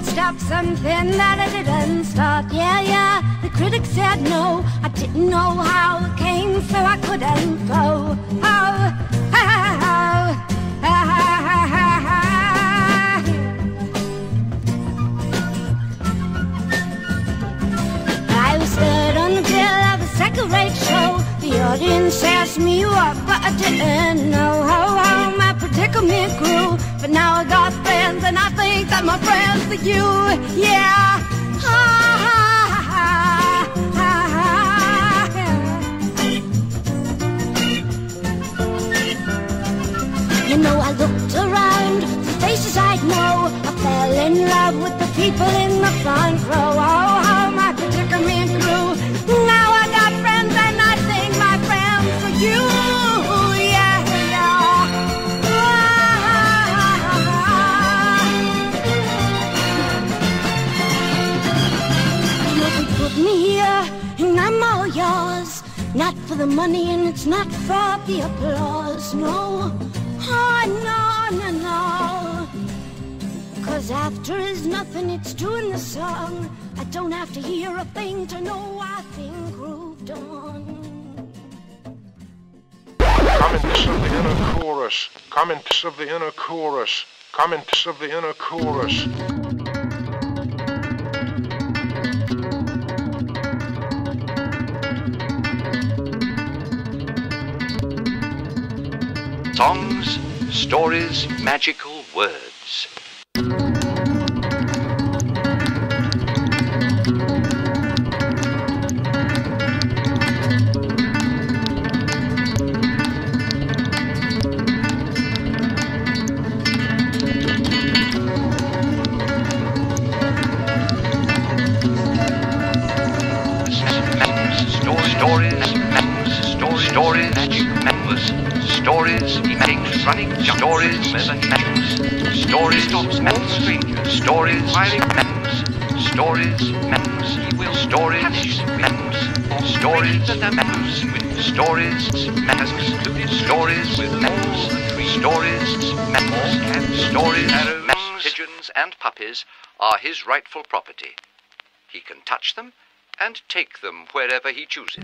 Stop something that I didn't start. Yeah, the critics said no. I didn't know how it came, so I couldn't go. I was third on the bill of a second-rate show. The audience asked me what, but I didn't know how my predicament grew. But now I got friends, and I think that my friends are you. Yeah. You know, I looked around for faces I'd know. I fell in love with the people in the front row. Oh, how my predicament grew. Now I got friends, and I think my friends are you. Me here, and I'm all yours. Not for the money, and it's not for the applause. No, oh no. 'Cause after is nothing, it's doing the song. I don't have to hear a thing to know I've been grooved on. Comments of the inner chorus. Comments of the inner chorus. Comments of the inner chorus. Songs, stories, magical words. Stories, he makes running stories, stories, stops all strangers, stories, firing memories, stories, memories, he will stories, memories, stories, memories, with stories, memories, stories, with memories, stories, memories, and stories, memories, pigeons and puppies are his rightful property. He can touch them and take them wherever he chooses.